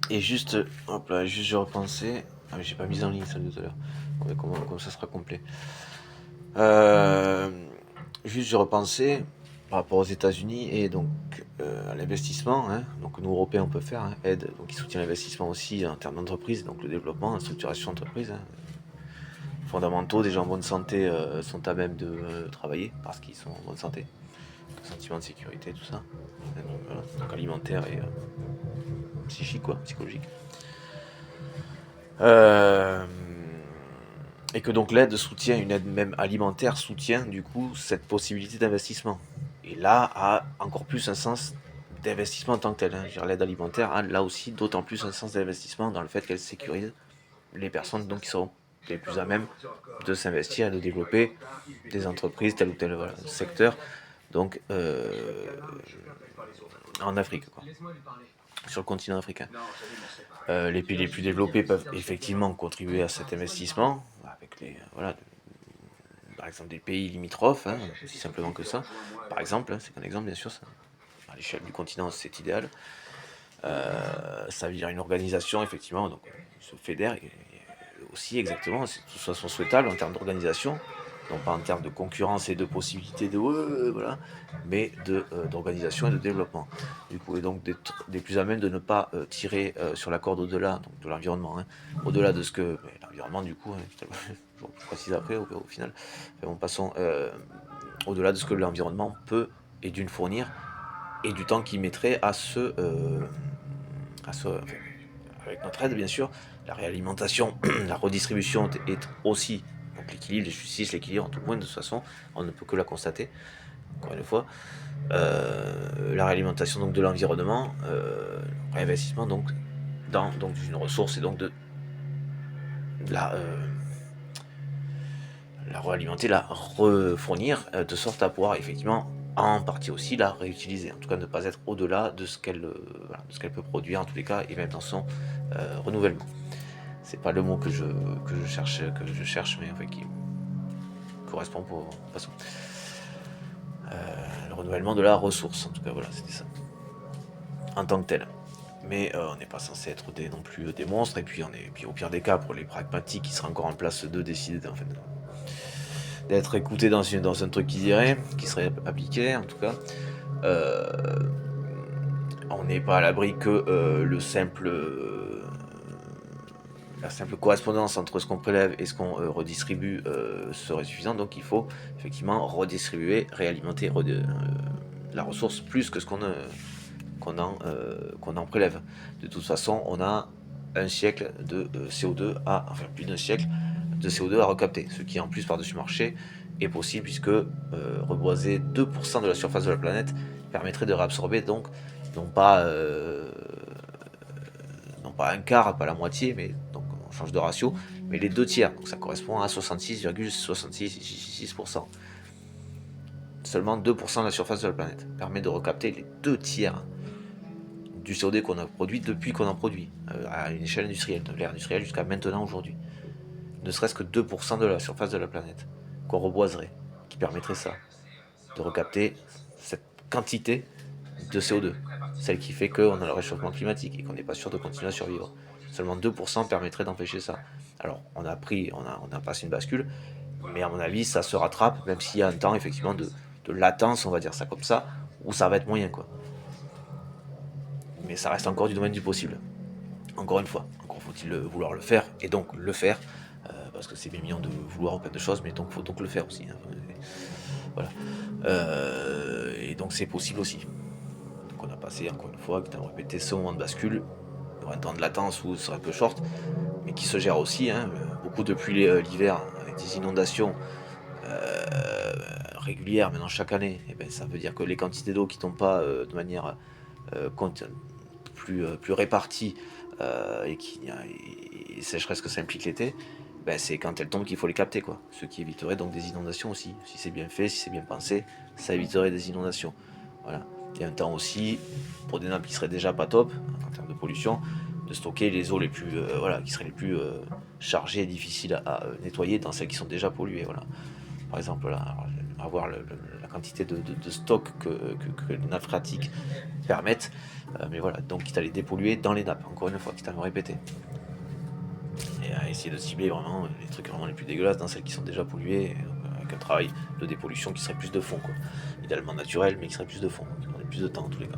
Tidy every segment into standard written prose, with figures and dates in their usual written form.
Et juste, hop là, juste je repensais. Ah mais j'ai pas mis en ligne ça de tout à l'heure. On va comment ça sera complet. Euh, Juste je repensais par rapport aux États-Unis et donc à l'investissement. Hein. Donc nous Européens on peut faire aide, donc il soutient l'investissement aussi en termes d'entreprise, donc le développement, la structuration d'entreprise. Hein. Fondamentaux, des gens en bonne santé sont à même de travailler parce qu'ils sont en bonne santé. Le sentiment de sécurité, tout ça. Donc, voilà. Donc alimentaire et psychique quoi, psychologique. Euh, et que donc l'aide soutient, une aide même alimentaire soutient du coup cette possibilité d'investissement. Et là a encore plus un sens d'investissement en tant que tel. Hein. L'aide alimentaire a là aussi d'autant plus un sens d'investissement dans le fait qu'elle sécurise les personnes donc qui seront les plus à même de s'investir et de développer des entreprises tel ou tel voilà, secteur donc en Afrique quoi, sur le continent africain. Les pays les plus développés peuvent effectivement contribuer à cet investissement avec les voilà par exemple des pays limitrophes, hein, aussi simplement que ça. Par exemple, hein, c'est qu'un exemple bien sûr, ça, à l'échelle du continent c'est idéal. Ça veut dire une organisation effectivement, donc se fédère et aussi exactement, c'est de toute façon souhaitable en termes d'organisation, non pas en termes de concurrence et de possibilités de voilà, mais d'organisation et de développement. Du coup, et donc des plus à même de ne pas tirer sur la corde au-delà donc de l'environnement, hein, au-delà de ce que l'environnement du coup, hein, je précise après au final. Enfin, bon, passons au-delà de ce que l'environnement peut et d'une fournir et du temps qu'il mettrait enfin, avec notre aide bien sûr, la réalimentation, la redistribution est aussi, donc l'équilibre, la justice, l'équilibre, en tout point de toute façon, on ne peut que la constater, encore une fois. La réalimentation donc de l'environnement, réinvestissement donc dans donc une ressource et donc de la, la réalimenter, la refournir, de sorte à pouvoir effectivement en partie aussi la réutiliser, en tout cas ne pas être au-delà de ce qu'elle voilà, de ce qu'elle peut produire en tous les cas et même dans son renouvellement. C'est pas le mot que je cherche mais en fait qui correspond pour de toute façon. Le renouvellement de la ressource, en tout cas voilà, c'était ça. En tant que tel. Mais on n'est pas censé être non plus des monstres, et puis puis au pire des cas, pour les pragmatiques, qui seraient encore en place de décider en fait, d'être écoutés dans un truc qui serait appliqué en tout cas. Euh, on n'est pas à l'abri que la simple correspondance entre ce qu'on prélève et ce qu'on redistribue serait suffisante. Donc il faut effectivement redistribuer, réalimenter la ressource plus que ce qu'on en prélève. De toute façon, on a un siècle de CO2 enfin plus d'un siècle de CO2 à recapter, ce qui en plus par-dessus marché est possible puisque reboiser 2% de la surface de la planète permettrait de réabsorber donc non pas, non pas un quart, pas la moitié, mais donc on change de ratio, mais les deux tiers, donc ça correspond à 66,66%. Seulement 2% de la surface de la planète permet de recapter les deux tiers du CO2 qu'on a produit depuis qu'on en produit, à une échelle industrielle, de l'ère industrielle jusqu'à maintenant aujourd'hui. Ne serait-ce que 2% de la surface de la planète qu'on reboiserait, qui permettrait ça, de recapter cette quantité de CO2, celle qui fait qu'on a le réchauffement climatique et qu'on n'est pas sûr de continuer à survivre. Seulement 2% permettrait d'empêcher ça. Alors, on a passé une bascule, mais à mon avis, ça se rattrape, même s'il y a un temps effectivement de latence, on va dire ça comme ça, où ça va être moyen, quoi. Mais ça reste encore du domaine du possible. Encore une fois, encore faut-il vouloir le faire, et donc le faire, parce que c'est bien mignon de vouloir plein de choses, mais donc faut donc le faire aussi. Hein. Voilà. Et donc c'est possible aussi. Donc on a passé encore une fois, qui a répété ce moment de bascule, il y aura un temps de latence où ce sera un peu short, mais qui se gère aussi. Hein. Beaucoup depuis l'hiver, avec des inondations régulières maintenant chaque année, et ben, ça veut dire que les quantités d'eau qui tombent pas de manière euh, plus réparties et qui et sécheresse que ça implique l'été, ben c'est quand elles tombent qu'il faut les capter, quoi. Ce qui éviterait donc des inondations aussi. Si c'est bien fait, si c'est bien pensé, ça éviterait des inondations. Voilà. Il y a un temps aussi, pour des nappes qui seraient déjà pas top en termes de pollution, de stocker les eaux les plus voilà, qui seraient les plus chargées et difficiles à nettoyer dans celles qui sont déjà polluées. Voilà. Par exemple, là, alors, avoir la quantité de stock que les nappes phréatiques permettent. Mais voilà, donc quitte à les dépolluer dans les nappes, encore une fois, quitte à me répéter. Et à essayer de cibler vraiment les trucs vraiment les plus dégueulasses dans celles qui sont déjà polluées, avec un travail de dépollution qui serait plus de fond, quoi. Idéalement naturel, mais qui serait plus de fond, qui prendrait plus de temps en tous les cas.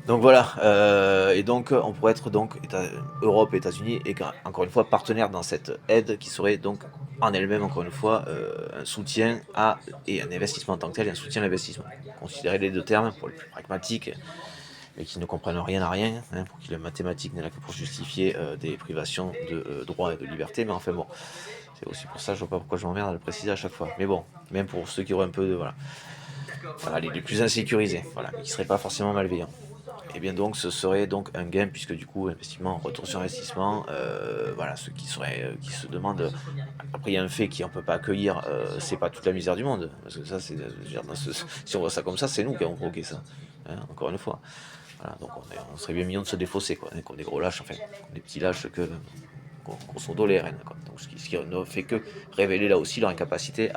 Donc voilà, et donc on pourrait être donc Europe et États-Unis, et encore une fois partenaires dans cette aide qui serait donc en elle-même, encore une fois, un soutien et un investissement en tant que tel, et un soutien à l'investissement. Considérer les deux termes pour les plus pragmatiques, mais qui ne comprennent rien à rien, hein, pour qui la mathématique n'est là que pour justifier des privations de droits et de liberté, mais enfin bon, c'est aussi pour ça, je vois pas pourquoi je m'emmerde à le préciser à chaque fois. Mais bon, même pour ceux qui auraient un peu de, voilà, les plus insécurisés, voilà, mais qui seraient pas forcément malveillants. Et bien donc ce serait donc un gain, puisque du coup investissement, retour sur investissement, voilà, ceux qui se demandent, après il y a un fait qu'on peut pas accueillir, c'est pas toute la misère du monde, parce que ça c'est, si on voit ça comme ça, c'est nous qui avons provoqué ça, hein, encore une fois. Voilà, donc on serait bien mignon de se défausser, quoi, hein, comme des gros lâches, enfin, comme des petits lâches grosso modo les RN, quoi. Donc ce qui ne fait que révéler là aussi leur incapacité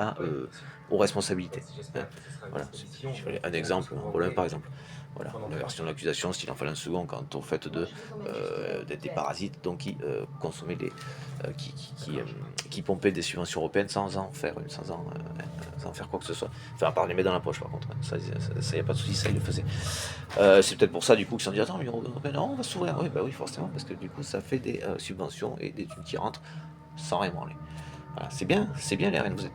aux responsabilités, hein. Voilà, c'est un exemple, Rollin par exemple. Voilà, la version de l'accusation, s'il en fallait un second, quant au fait d'être des parasites, donc qui consommaient qui pompaient des subventions européennes sans en faire quoi que ce soit. Enfin, à part les mettre dans la poche, par contre, hein. Ça y a pas de souci, ça ils le faisaient. C'est peut-être pour ça du coup qu'ils se sont dit attends, l'Union européenne, non, on va s'ouvrir. Oui, bah oui, forcément, parce que du coup ça fait des subventions et des thunes qui rentrent sans rien branler. Voilà, c'est bien les RN, vous êtes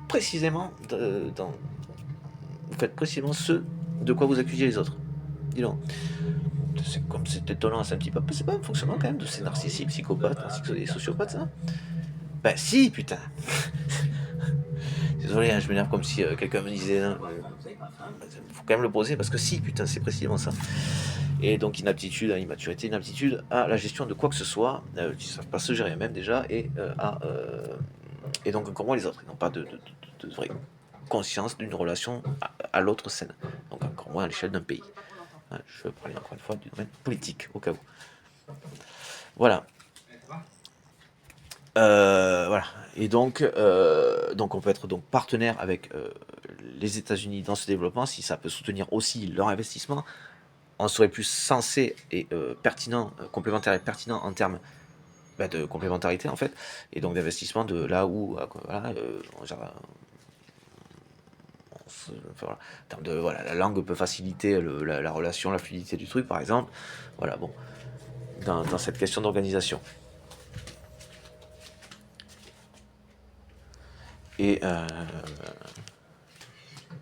précisément vous faites précisément ce de quoi vous accusiez les autres. Dis donc. C'est étonnant, c'est un petit peu. C'est pas un fonctionnement quand même de ces narcissiques, psychopathes, ainsi que des sociopathes, ça? Bah si, putain. Désolé, hein, je m'énerve comme si quelqu'un me disait. Faut quand même le poser parce que si, putain, c'est précisément ça. Et donc inaptitude, immaturité, inaptitude à la gestion de quoi que ce soit, qui ne savent pas se gérer eux-mêmes déjà, et donc encore moins les autres. Ils n'ont pas de vraie conscience d'une relation à l'autre saine. Donc encore moins à l'échelle d'un pays. Je veux parler encore une fois du domaine politique, au cas où. Voilà. Voilà. Et donc on peut être donc partenaire avec les États-Unis dans ce développement, si ça peut soutenir aussi leur investissement. On serait plus sensé et pertinent, complémentaire et pertinent en termes de complémentarité en fait, et donc d'investissement de là où voilà, voilà, en termes de voilà, la langue peut faciliter la relation, la fluidité du truc par exemple. Voilà, bon, dans cette question d'organisation. Et les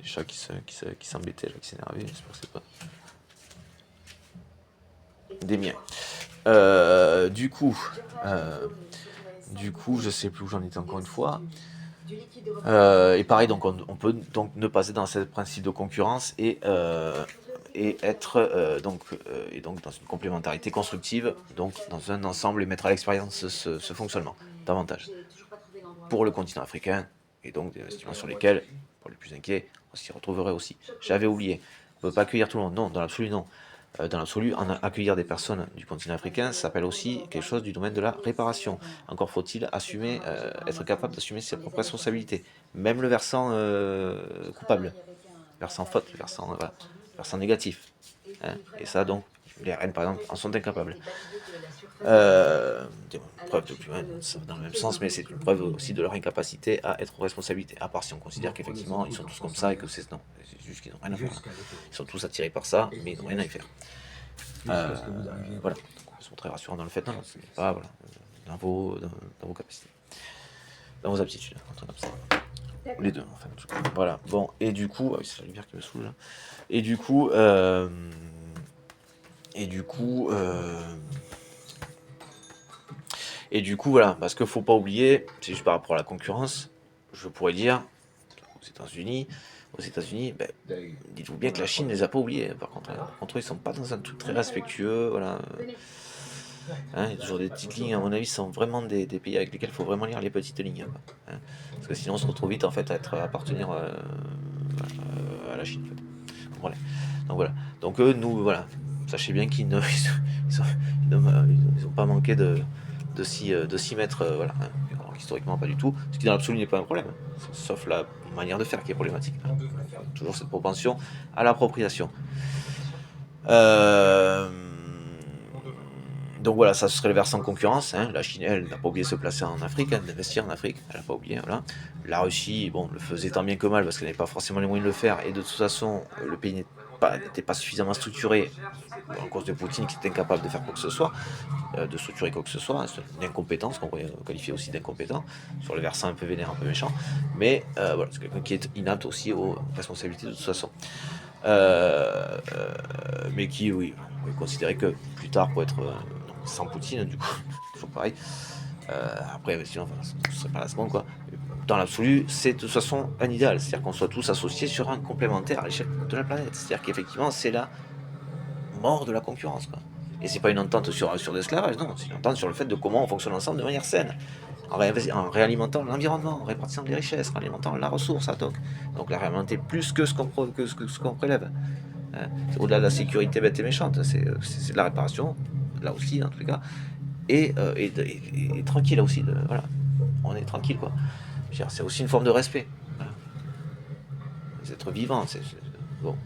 chats qui s'embêtaient, qui s'énervaient, j'espère que c'est pas des miens. Du coup, je sais plus où j'en étais encore une fois. Et pareil, donc on peut donc ne pas être dans ce principe de concurrence et être donc dans une complémentarité constructive, donc dans un ensemble et mettre à l'expérience ce fonctionnement davantage pour le continent africain, et donc des investissements sur lesquels, pour les plus inquiets, on s'y retrouverait aussi. J'avais oublié, on ne peut pas accueillir tout le monde, non, dans l'absolu non. Dans l'absolu, accueillir des personnes du continent africain, ça s'appelle aussi quelque chose du domaine de la réparation. Encore faut-il assumer, être capable d'assumer ses propres responsabilités, même le versant coupable, versant faute, versant négatif, hein. Et ça donc, les RN par exemple en sont incapables. Une preuve ça va dans le même sens, mais c'est une preuve aussi de leur incapacité à être aux responsabilités. À part si on considère qu'effectivement ils sont tous comme ça et que c'est non, c'est juste qu'ils n'ont rien à faire. Ils sont tous attirés par ça, mais ils n'ont rien à y faire. Voilà, donc, ils sont très rassurants dans le fait, non, ce n'est pas voilà, dans vos capacités, dans vos aptitudes, un truc comme ça. Les deux, enfin, du coup. Voilà, bon, et du coup, ah oui, c'est la lumière qui me saoule là. Et du coup, voilà, parce qu'il faut pas oublier, c'est juste par rapport à la concurrence, je pourrais dire, aux États-Unis, dites-vous bien que la Chine ne les a pas oubliés, par contre. Par contre, ils sont pas dans un truc très respectueux, voilà. Hein, il y a toujours des petites lignes, à mon avis, sont vraiment des pays avec lesquels il faut vraiment lire les petites lignes, quoi, hein. Parce que sinon, on se retrouve vite en fait à appartenir à la Chine, en fait. Voilà. Donc voilà. Donc eux, nous, voilà. Sachez bien qu'ils n'ont pas manqué de s'y mettre, voilà, hein. qu'historiquement pas du tout, ce qui dans l'absolu n'est pas un problème, sauf la manière de faire qui est problématique. Toujours cette propension à l'appropriation. Donc voilà, ça serait le versant concurrence. La Chine, elle, n'a pas oublié de se placer en Afrique, d'investir en Afrique, elle n'a pas oublié. Voilà. La Russie, bon, le faisait tant bien que mal parce qu'elle n'avait pas forcément les moyens de le faire, et de toute façon, le pays n'était pas suffisamment structuré en cause de Poutine qui était incapable de faire quoi que ce soit, de structurer quoi que ce soit. C'est une incompétence qu'on pourrait qualifier aussi d'incompétent, sur le versant un peu vénère, un peu méchant, mais voilà, c'est quelqu'un qui est inapte aussi aux responsabilités de toute façon. Mais qui, oui, on peut considérer que plus tard, pour être sans Poutine, du coup, toujours pareil. Après, sinon, enfin, ce serait pas la seconde, quoi. Dans l'absolu, c'est de toute façon un idéal, c'est-à-dire qu'on soit tous associés sur un complémentaire à l'échelle de la planète. C'est-à-dire qu'effectivement, c'est la mort de la concurrence, quoi. Et c'est pas une entente sur l'esclavage, non, c'est une entente sur le fait de comment on fonctionne ensemble de manière saine, en réalimentant l'environnement, en répartissant les richesses, en alimentant la ressource à donc la réalimenter plus que ce qu'on prélève. C'est au-delà de la sécurité bête et méchante, c'est de la réparation, là aussi, dans tous les cas, et tranquille, là aussi, voilà, on est tranquille, quoi. C'est aussi une forme de respect. Voilà. Les êtres vivants, bon.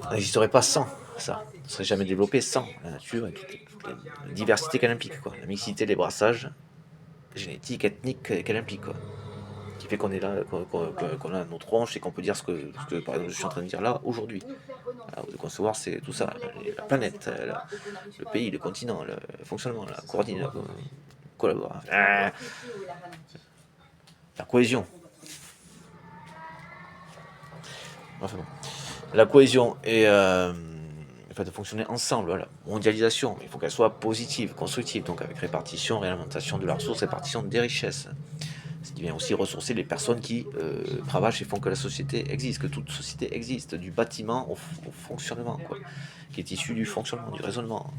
On n'existerait pas sans ça. On ne serait jamais développé sans la nature et toute la diversité qu'elle implique, quoi. La mixité, les brassages génétiques, ethniques qu'elle implique, quoi. Qui fait qu'on est là, qu'on a nos tronches et qu'on peut dire ce que, par exemple, je suis en train de dire là aujourd'hui. De concevoir, c'est tout ça, la planète, le pays, le continent, le fonctionnement, la coordination, collaboration, la cohésion. Enfin bon. La cohésion et le fait de fonctionner ensemble, voilà. Mondialisation, il faut qu'elle soit positive, constructive, donc avec répartition, réalimentation de la ressource, répartition des richesses. Ce qui vient aussi ressourcer les personnes qui travaillent et font que la société existe, que toute société existe, du bâtiment au fonctionnement, quoi, qui est issu du fonctionnement, du raisonnement.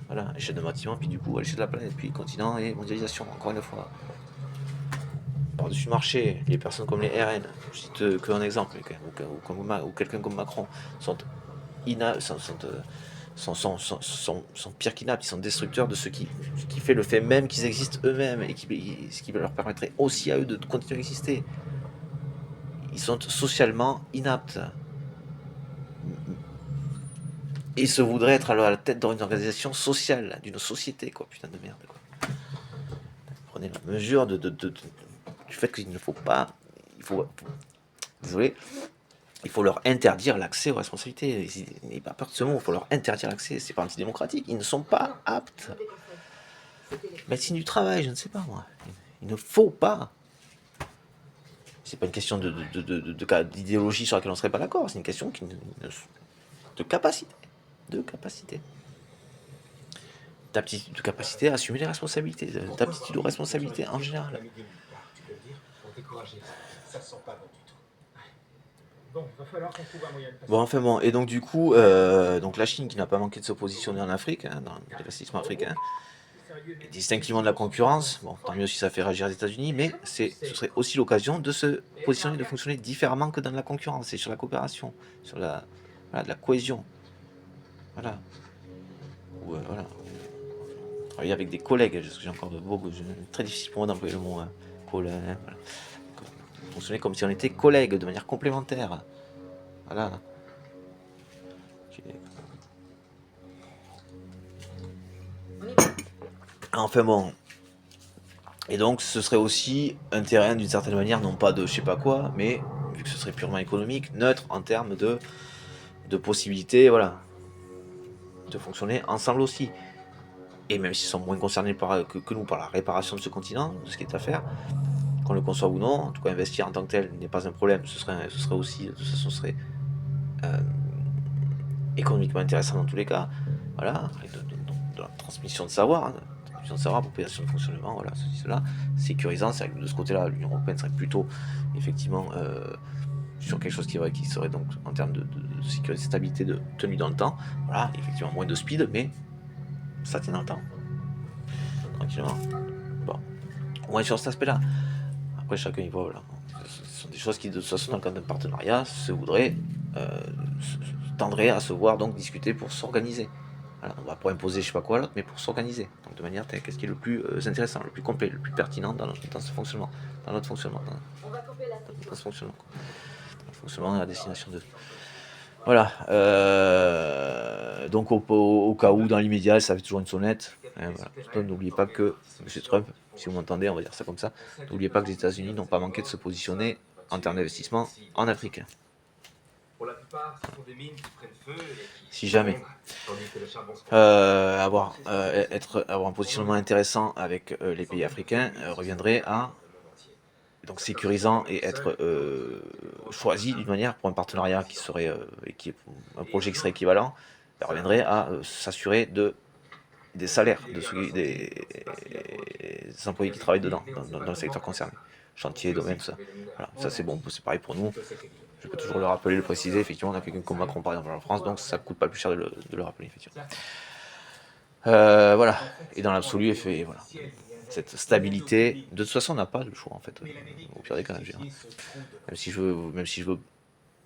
Voilà, à l'échelle de bâtiment, puis du coup à l'échelle de la planète, puis continent et mondialisation, encore une fois. Par-dessus marché, les personnes comme les RN, je cite qu'un exemple, ou quelqu'un comme Macron, sont pires qu'inaptes, ils sont destructeurs de ce qui fait le fait même qu'ils existent eux-mêmes, et ce qui leur permettrait aussi à eux de continuer à exister. Ils sont socialement inaptes. Et se voudraient être à la tête d'une organisation sociale, d'une société, quoi, putain de merde, quoi. Prenez la mesure du fait qu'il ne faut pas... Désolé, il faut leur interdire l'accès aux responsabilités. N'ayez pas peur de ce mot, il faut leur interdire l'accès. C'est pas antidémocratique, ils ne sont pas aptes. Médecine du travail, je ne sais pas moi. Il ne faut pas. C'est pas une question d'idéologie sur laquelle on ne serait pas d'accord, c'est une question de capacité. De capacité à assumer les responsabilités, d'aptitude aux responsabilités en général. Bon, enfin bon, et donc du coup, donc la Chine qui n'a pas manqué de se positionner en Afrique, dans l'investissement africain, distinctement de la concurrence, bon, tant mieux si ça fait réagir les États-Unis, mais ce serait aussi l'occasion de se positionner, de fonctionner différemment que dans la concurrence, et sur la coopération, sur de la cohésion. Voilà. Voilà. Travailler avec des collègues, j'ai encore très difficile pour moi d'employer le mot collègue. Voilà. Fonctionner comme si on était collègues, de manière complémentaire. Voilà. Enfin bon. Et donc ce serait aussi un terrain d'une certaine manière, non pas de je sais pas quoi, mais vu que ce serait purement économique, neutre en termes de possibilités, voilà, de fonctionner ensemble aussi. Et même s'ils sont moins concernés que nous par la réparation de ce continent, de ce qui est à faire, qu'on le conçoive ou non, en tout cas investir en tant que tel n'est pas un problème, ce serait aussi, de toute façon, ce serait économiquement intéressant dans tous les cas, voilà, de la transmission de savoir, appropriation de fonctionnement, voilà, ceci, cela, sécurisant, c'est vrai que de ce côté-là, l'Union Européenne serait plutôt, effectivement, sur quelque chose qui serait donc, en termes de sécurité, de stabilité, de tenue dans le temps, voilà, effectivement, moins de speed, mais ça tient dans le temps, tranquillement. Bon, au moins sur cet aspect-là. Après, chacun y voit, voilà. Ce sont des choses qui, de toute façon, dans le cadre d'un partenariat, tendraient à se voir, donc discuter pour s'organiser. Voilà, on va pas imposer je sais pas quoi à l'autre, mais pour s'organiser. Donc de manière, qu'est-ce qui est le plus intéressant, le plus complet, le plus pertinent dans ce fonctionnement, dans notre fonctionnement, dans ce fonctionnement, quoi. Dans le fonctionnement et la destination de. Voilà. Donc au cas où, dans l'immédiat, ça fait toujours une sonnette. Hein, voilà. Surtout, n'oubliez pas que M. Trump, si vous m'entendez, on va dire ça comme ça, n'oubliez pas que les États-Unis n'ont pas manqué de se positionner en termes d'investissement en Afrique. Si jamais avoir un positionnement intéressant avec les pays africains reviendrait à donc sécurisant et être choisi d'une manière pour un partenariat qui serait un projet qui serait équivalent, reviendrait à s'assurer des salaires des employés qui travaillent dedans, dans le secteur concerné, chantier, domaine, tout ça. Voilà, ça c'est bon, c'est pareil pour nous. Je peux toujours le rappeler, le préciser. Effectivement, on a quelqu'un comme Macron par exemple en France, donc ça coûte pas plus cher de le rappeler, effectivement. Voilà. Et dans l'absolu, voilà. Cette stabilité, de toute façon, on n'a pas le choix en fait. Au pire des cas, je veux dire. Même si je veux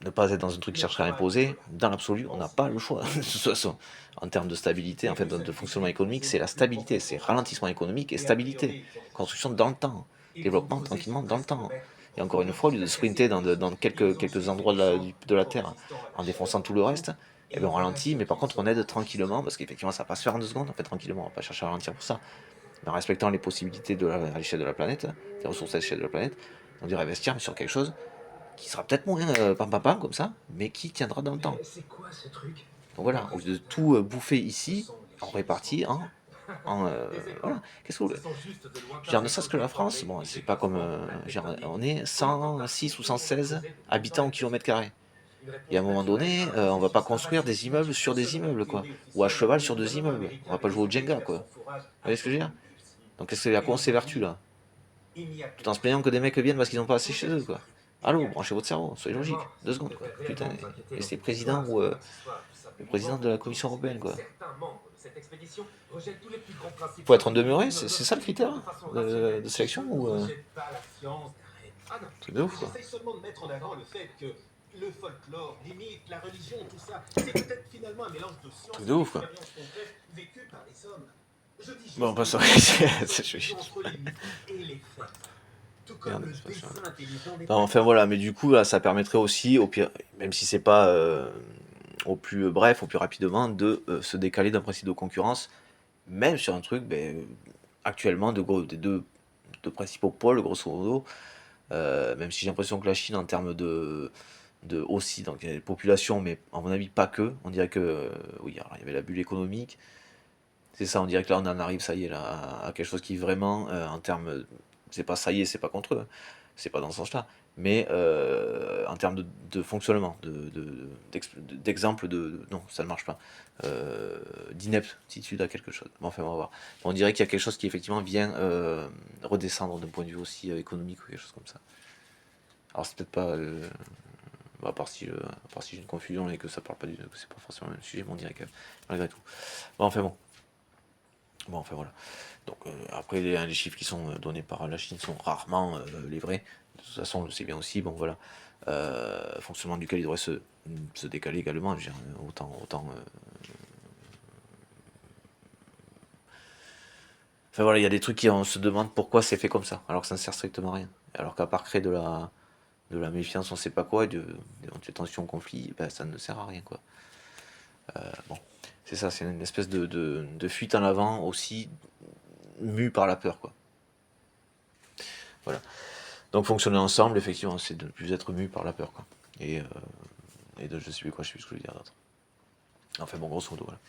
ne pas être dans un truc qui chercherait à imposer, dans l'absolu, on n'a pas le choix. De toute façon, en termes de stabilité, en fait, de fonctionnement économique, c'est la stabilité, c'est ralentissement économique et stabilité. Construction dans le temps, développement tranquillement dans le temps. Et encore une fois, au lieu de sprinter dans quelques endroits de la Terre en défonçant tout le reste, eh bien on ralentit, mais par contre on aide tranquillement, parce qu'effectivement ça va pas se faire en 2 secondes, en fait tranquillement, on va pas chercher à ralentir pour ça, mais en respectant les possibilités à l'échelle de la planète, les ressources à l'échelle de la planète, on dirait investir sur quelque chose qui sera peut-être moins pam comme ça, mais qui tiendra dans le temps. Donc voilà, au lieu de tout bouffer ici, on répartit voilà. Qu'est-ce que vous voulez? Je veux dire, ne serait-ce que la France, bon, c'est pas comme. On est 106 ou 116 habitants au kilomètre carré. Et à un moment donné, on va pas construire des immeubles sur des immeubles, quoi. Ou à cheval sur 2 immeubles. On va pas jouer au Jenga, quoi. Vous voyez ce que je veux dire? Donc à quoi on s'évertue là? Tout en se plaignant que des mecs viennent parce qu'ils n'ont pas assez chez eux, quoi. Allô, branchez votre cerveau, soyez logique. 2 secondes, quoi. Putain, laissez président ou le président de la Commission européenne, quoi. Faut être en demeuré, c'est ça le critère de sélection ou truc de ouf, quoi. Le folklore, les mythes, la religion, tout ça, c'est peut-être finalement un mélange de science Truc et de ouf, quoi. d'expérience concrète vécue par les hommes. Je dis juste Bon, on passe à... entre les mythes et les faits. Tout comme Merde, le c'est pas ça. dessin intelligent des Enfin voilà, mais du coup là, ça permettrait aussi, au pire, même si c'est pas au plus bref, au plus rapidement, de se décaler d'un principe de concurrence, même sur un truc, actuellement, des deux principaux pôles, grosso modo, même si j'ai l'impression que la Chine, en termes aussi, donc il y a des populations, mais à mon avis pas que, on dirait que, oui, alors, il y avait la bulle économique, c'est ça, on dirait que là on en arrive, ça y est, là, à quelque chose qui vraiment, en termes, c'est pas ça y est, c'est pas contre eux, hein, c'est pas dans ce sens-là, mais en termes de fonctionnement, d'exemple non, ça ne marche pas, d'ineptitude à quelque chose. Bon, enfin, on va voir. On dirait qu'il y a quelque chose qui effectivement vient redescendre d'un point de vue aussi économique ou quelque chose comme ça. Alors c'est peut-être pas, à part si j'ai une confusion et que ça parle pas que c'est pas forcément le même sujet, mais on dirait que malgré tout. Bon, enfin bon. Bon, enfin voilà. Donc après, les chiffres qui sont donnés par la Chine sont rarement les vrais. De toute façon, on le sait bien aussi. Bon, voilà. Fonctionnement duquel il devrait se décaler également. Je veux dire, autant. Enfin voilà, il y a des trucs qui on se demande pourquoi c'est fait comme ça, alors que ça ne sert strictement à rien. Alors qu'à part créer de la méfiance, on sait pas quoi, des tensions, conflits, ça ne sert à rien, quoi. Bon, c'est ça, c'est une espèce de fuite en avant aussi mue par la peur, quoi. Voilà. Donc fonctionner ensemble, effectivement, c'est de ne plus être mu par la peur, quoi. Et de je sais plus quoi, je sais plus ce que je veux dire d'autre. Enfin bon, grosso modo, voilà.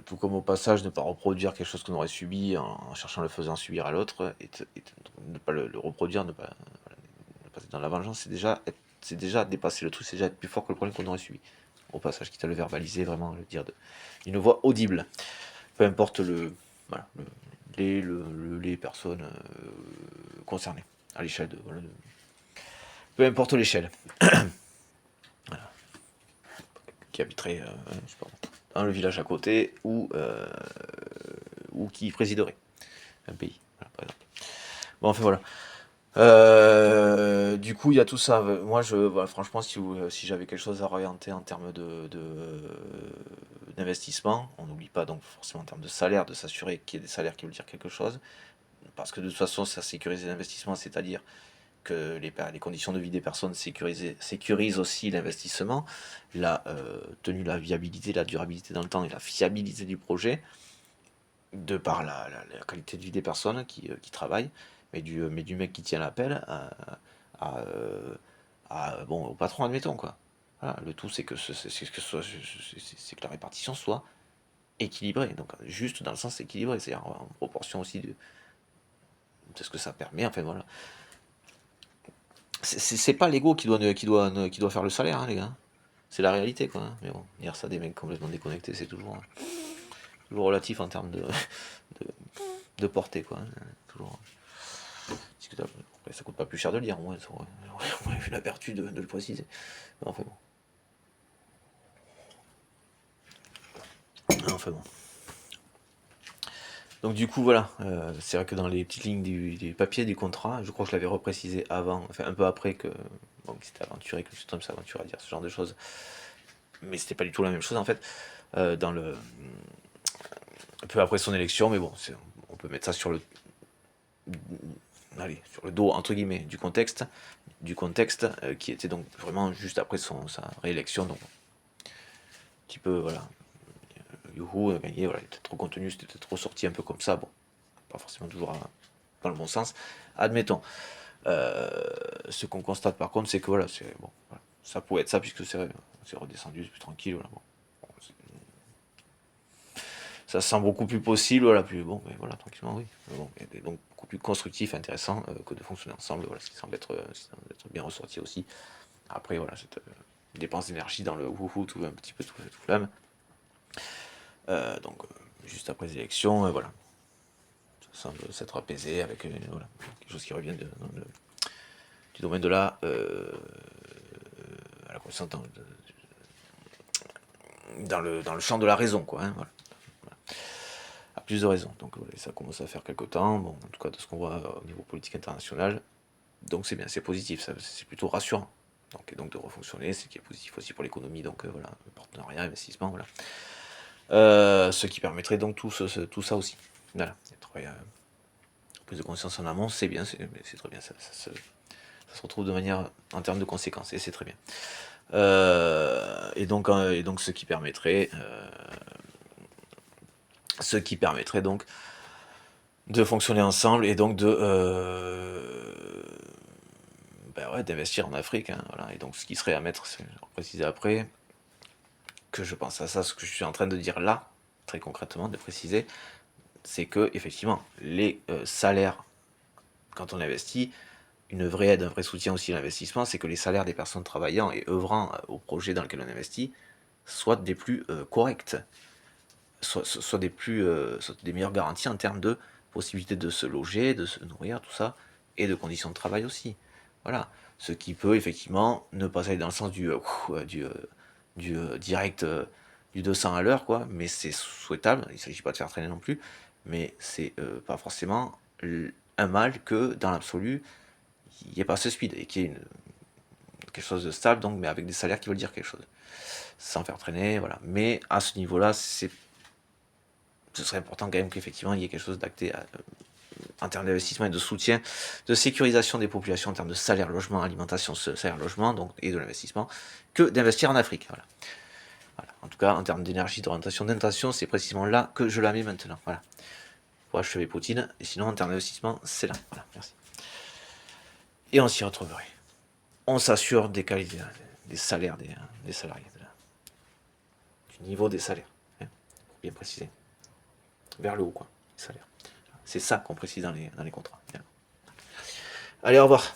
Tout comme au passage, ne pas reproduire quelque chose qu'on aurait subi en cherchant le faisant subir à l'autre, et ne pas le reproduire, ne pas être dans la vengeance, c'est déjà dépasser le truc, c'est déjà être plus fort que le problème qu'on aurait subi. Au passage, quitte à le verbaliser, vraiment le dire d'une voix audible. Peu importe voilà, les personnes concernées, à l'échelle voilà, peu importe l'échelle. Voilà. Qui habiterait, je sais pas, dans le village à côté ou qui présiderait un pays, voilà, par exemple. Bon, enfin voilà. Du coup, il y a tout ça. Moi, voilà, franchement, si j'avais quelque chose à orienter en termes d'investissement, on n'oublie pas donc forcément en termes de salaire, de s'assurer qu'il y ait des salaires qui veulent dire quelque chose, parce que de toute façon, ça sécurise l'investissement, c'est-à-dire que les conditions de vie des personnes sécurisent aussi l'investissement, la tenue, la viabilité, la durabilité dans le temps et la fiabilité du projet, de par la qualité de vie des personnes qui travaillent, mais du mec qui tient l'appel à, bon, au patron, admettons, quoi. Voilà, le tout, c'est que la répartition soit équilibrée, donc juste dans le sens équilibré, c'est-à-dire en proportion aussi de ce que ça permet, enfin voilà. C'est pas l'ego qui doit faire le salaire, hein, les gars. C'est la réalité, quoi, hein. Mais bon, dire ça des mecs complètement déconnectés, c'est toujours relatif en termes de portée, quoi, hein. Toujours discutable. Après, ça coûte pas plus cher de le dire, au moins, on aurait vu la vertu de le préciser. Mais enfin bon. Enfin bon. Donc du coup voilà, c'est vrai que dans les petites lignes du papier du contrat, je crois que je l'avais reprécisé avant, enfin un peu après que bon, qu'il s'était aventuré, que Tom s'est aventuré à dire ce genre de choses, mais c'était pas du tout la même chose en fait. Dans le un peu après son élection, mais bon, on peut mettre ça sur le dos entre guillemets du contexte qui était donc vraiment juste après sa réélection, donc un petit peu voilà, youhou, gagné, voilà, il était trop contenu, c'était trop sorti un peu comme ça, bon, pas forcément toujours dans le bon sens, admettons. Ce qu'on constate par contre, c'est que voilà, bon, voilà, ça pouvait être ça puisque c'est redescendu, c'est plus tranquille, voilà, bon. Ça sent beaucoup plus possible, voilà, plus bon, mais voilà, tranquillement, oui. Mais bon, et donc beaucoup plus constructif, intéressant que de fonctionner ensemble, voilà, ce qui semble être bien ressorti aussi. Après, voilà, cette dépense d'énergie dans le wouhou, tout un petit peu tout flamme. Donc, juste après les élections, voilà, ça semble s'être apaisé avec voilà, quelque chose qui revient du domaine de à la connaissance dans le champ de la raison, quoi, hein, voilà. À plus de raisons. Donc ça commence à faire quelque temps, bon, en tout cas de ce qu'on voit au niveau politique international. Donc c'est bien, c'est positif, c'est plutôt rassurant. Donc de refonctionner, c'est qui est positif aussi pour l'économie, donc voilà, partenariat, investissement, voilà. Ce qui permettrait donc tout ça aussi. Voilà, prise de conscience en amont, c'est bien, c'est très bien, ça se retrouve de manière en termes de conséquences, et c'est très bien. Et donc ce qui permettrait donc de fonctionner ensemble et donc d'investir en Afrique, hein, voilà. Et donc ce qui serait à mettre, je vais préciser après, que je pense à ça, ce que je suis en train de dire là, très concrètement, de préciser, c'est que effectivement les salaires, quand on investit, une vraie aide, un vrai soutien aussi à l'investissement, c'est que les salaires des personnes travaillant et œuvrant au projet dans lequel on investit soient des plus corrects, soient des meilleures garanties en termes de possibilité de se loger, de se nourrir, tout ça, et de conditions de travail aussi. Voilà. Ce qui peut effectivement ne pas aller dans le sens du direct du 200 à l'heure, quoi, mais c'est souhaitable, il ne s'agit pas de faire traîner non plus, mais c'est pas forcément un mal que dans l'absolu, il n'y ait pas ce speed et qu'il y ait quelque chose de stable, donc, mais avec des salaires qui veulent dire quelque chose, sans faire traîner, voilà. Mais à ce niveau-là, ce serait important quand même qu'effectivement il y ait quelque chose d'acté en termes d'investissement et de soutien, de sécurisation des populations en termes de salaire, logement, alimentation, salaire, logement, donc, et de l'investissement, que d'investir en Afrique. Voilà. Voilà. En tout cas, en termes d'énergie, d'orientation, d'intention, c'est précisément là que je la mets maintenant. Voilà. Pour achever Poutine, et sinon en termes d'investissement, c'est là. Voilà, merci. Et on s'y retrouverait. On s'assure des qualités, des salaires des salariés, du niveau des salaires, hein, pour bien préciser. Vers le haut, quoi, les salaires. C'est ça qu'on précise dans les contrats. Allez, au revoir.